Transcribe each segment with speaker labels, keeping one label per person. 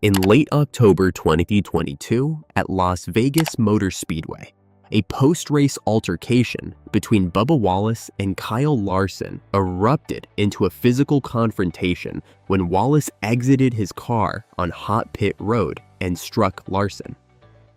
Speaker 1: In late October 2022, at Las Vegas Motor Speedway, a post-race altercation between Bubba Wallace and Kyle Larson erupted into a physical confrontation when Wallace exited his car on Hot Pit Road and struck Larson.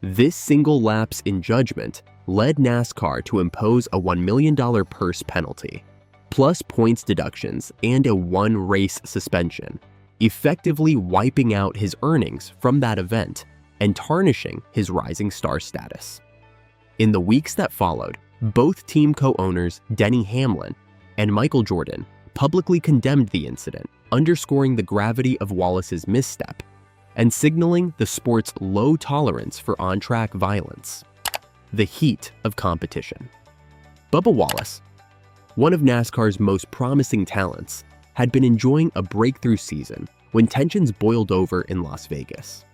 Speaker 1: This single lapse in judgment led NASCAR to impose a $1 million purse penalty, plus points deductions and a one-race suspension, effectively wiping out his earnings from that event and tarnishing his rising star status. In the weeks that followed, both team co-owners Denny Hamlin and Michael Jordan publicly condemned the incident, underscoring the gravity of Wallace's misstep and signaling the sport's low tolerance for on-track violence. The heat of competition. Bubba Wallace, one of NASCAR's most promising talents, had been enjoying a breakthrough season when tensions boiled over in Las Vegas.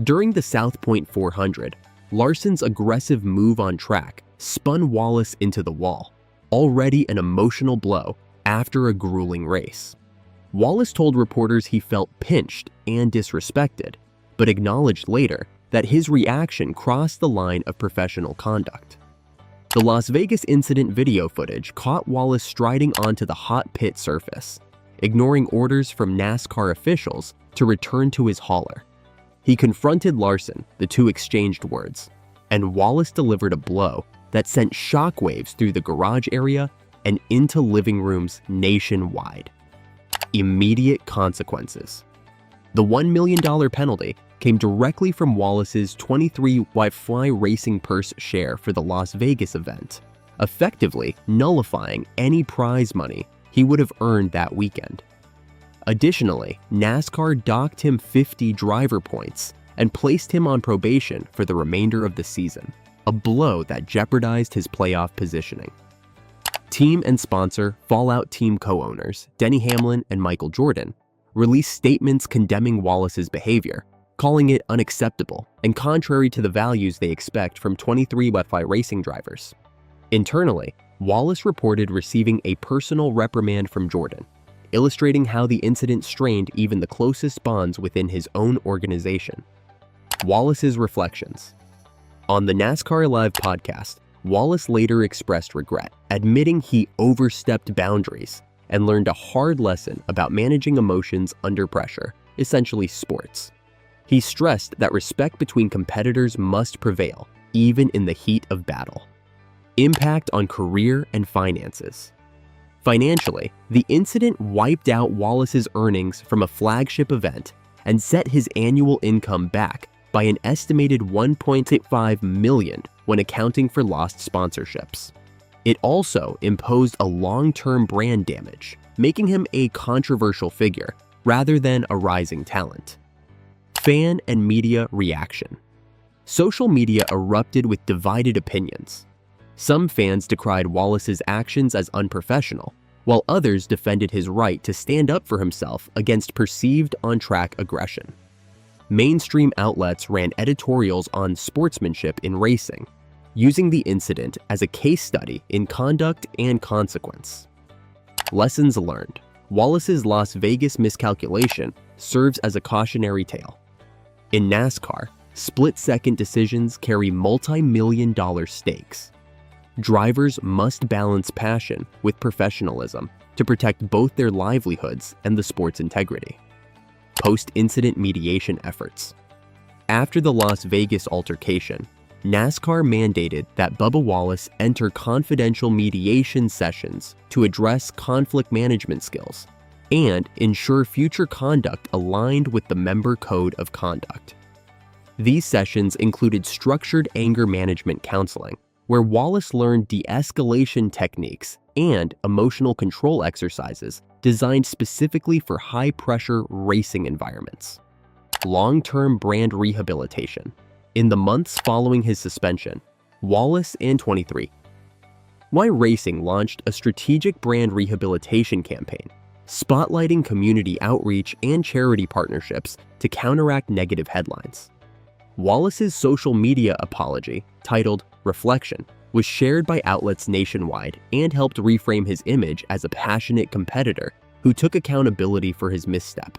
Speaker 1: During the South Point 400, Larson's aggressive move on track spun Wallace into the wall, already an emotional blow after a grueling race. Wallace told reporters he felt pinched and disrespected, but acknowledged later that his reaction crossed the line of professional conduct. The Las Vegas incident video footage caught Wallace striding onto the hot pit surface, ignoring orders from NASCAR officials to return to his hauler. He confronted Larson, the two exchanged words, and Wallace delivered a blow that sent shockwaves through the garage area and into living rooms nationwide. Immediate consequences. The $1 million penalty came directly from Wallace's 23 Wi-Fi racing purse share for the Las Vegas event, effectively nullifying any prize money he would have earned that weekend. Additionally, NASCAR docked him 50 driver points and placed him on probation for the remainder of the season, a blow that jeopardized his playoff positioning. Team and sponsor Fallout team co-owners Denny Hamlin and Michael Jordan released statements condemning Wallace's behavior, calling it unacceptable and contrary to the values they expect from 23 Wi-Fi racing drivers. Internally, Wallace reported receiving a personal reprimand from Jordan, illustrating how the incident strained even the closest bonds within his own organization. Wallace's reflections. On the NASCAR Live podcast, Wallace later expressed regret, admitting he overstepped boundaries and learned a hard lesson about managing emotions under pressure, essentially sports. He stressed that respect between competitors must prevail, even in the heat of battle. Impact on career and finances. Financially, the incident wiped out Wallace's earnings from a flagship event and set his annual income back by an estimated $1.85 million when accounting for lost sponsorships. It also imposed a long-term brand damage, making him a controversial figure rather than a rising talent. Fan and media reaction. Social media erupted with divided opinions. Some fans decried Wallace's actions as unprofessional, while others defended his right to stand up for himself against perceived on-track aggression. Mainstream outlets ran editorials on sportsmanship in racing, using the incident as a case study in conduct and consequence. Lessons learned. Wallace's Las Vegas miscalculation serves as a cautionary tale. In NASCAR, split-second decisions carry multi-million-dollar stakes. Drivers must balance passion with professionalism to protect both their livelihoods and the sport's integrity. Post-incident mediation efforts. After the Las Vegas altercation, NASCAR mandated that Bubba Wallace enter confidential mediation sessions to address conflict management skills and ensure future conduct aligned with the member code of conduct. These sessions included structured anger management counseling, where Wallace learned de-escalation techniques and emotional control exercises designed specifically for high-pressure racing environments. Long-term brand rehabilitation. In the months following his suspension, Wallace and 23 Why Racing launched a strategic brand rehabilitation campaign, spotlighting community outreach and charity partnerships to counteract negative headlines. Wallace's social media apology, titled Reflection, was shared by outlets nationwide and helped reframe his image as a passionate competitor who took accountability for his misstep.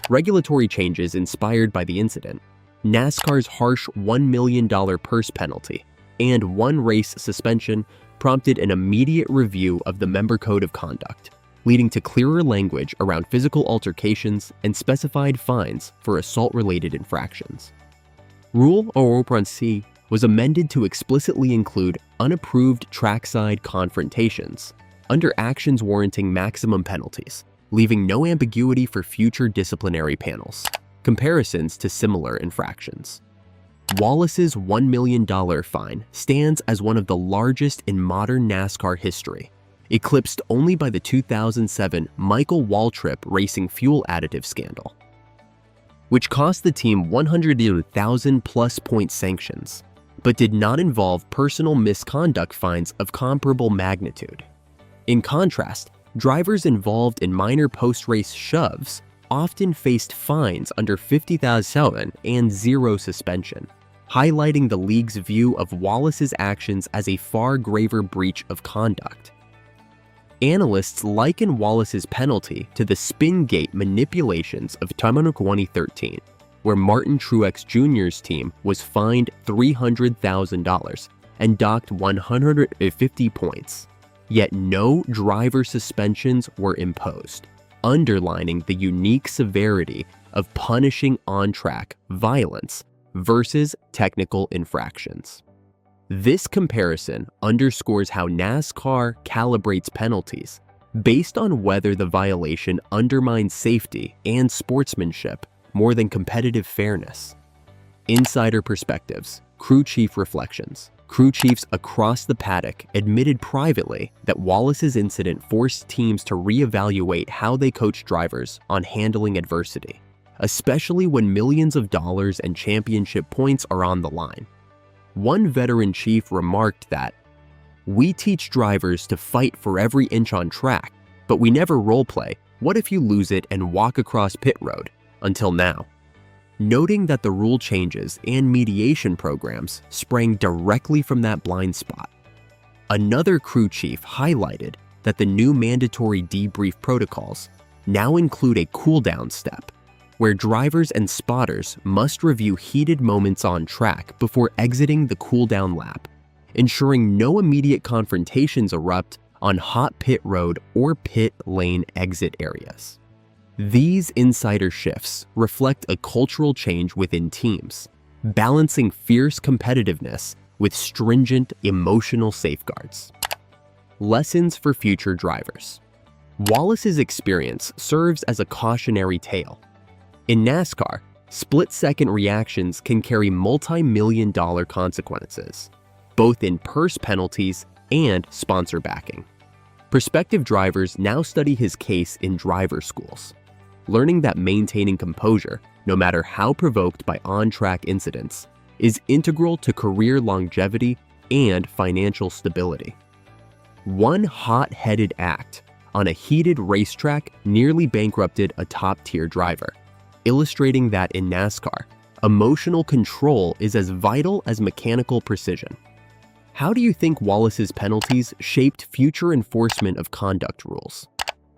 Speaker 1: Regulatory changes inspired by the incident, NASCAR's harsh $1 million purse penalty, and one race suspension prompted an immediate review of the member code of conduct, leading to clearer language around physical altercations and specified fines for assault-related infractions. Rule C was amended to explicitly include unapproved trackside confrontations under actions warranting maximum penalties, leaving no ambiguity for future disciplinary panels. Comparisons to similar infractions. Wallace's $1 million fine stands as one of the largest in modern NASCAR history, eclipsed only by the 2007 Michael Waltrip racing fuel additive scandal, which cost the team 100,000+ point sanctions, but did not involve personal misconduct fines of comparable magnitude. In contrast, drivers involved in minor post-race shoves often faced fines under $50,000 and zero suspension, highlighting the league's view of Wallace's actions as a far graver breach of conduct. Analysts liken Wallace's penalty to the Spin-Gate manipulations of 2013, where Martin Truex Jr.'s team was fined $300,000 and docked 150 points, yet no driver suspensions were imposed, underlining the unique severity of punishing on-track violence versus technical infractions. This comparison underscores how NASCAR calibrates penalties based on whether the violation undermines safety and sportsmanship more than competitive fairness. Insider perspectives, crew chief reflections. Crew chiefs across the paddock admitted privately that Wallace's incident forced teams to reevaluate how they coach drivers on handling adversity, especially when millions of dollars and championship points are on the line. One veteran chief remarked that, "We teach drivers to fight for every inch on track, but we never role-play, what if you lose it and walk across pit road, until now." Noting that the rule changes and mediation programs sprang directly from that blind spot. Another crew chief highlighted that the new mandatory debrief protocols now include a cool-down step, where drivers and spotters must review heated moments on track before exiting the cool-down lap, ensuring no immediate confrontations erupt on hot pit road or pit lane exit areas. These insider shifts reflect a cultural change within teams, balancing fierce competitiveness with stringent emotional safeguards. Lessons for future drivers. Wallace's experience serves as a cautionary tale. In NASCAR, split-second reactions can carry multi-million-dollar consequences, both in purse penalties and sponsor backing. Prospective drivers now study his case in driver schools, learning that maintaining composure, no matter how provoked by on-track incidents, is integral to career longevity and financial stability. One hot-headed act on a heated racetrack nearly bankrupted a top-tier driver, illustrating that in NASCAR, emotional control is as vital as mechanical precision. How do you think Wallace's penalties shaped future enforcement of conduct rules?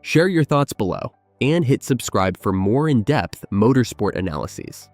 Speaker 1: Share your thoughts below and hit subscribe for more in-depth motorsport analyses.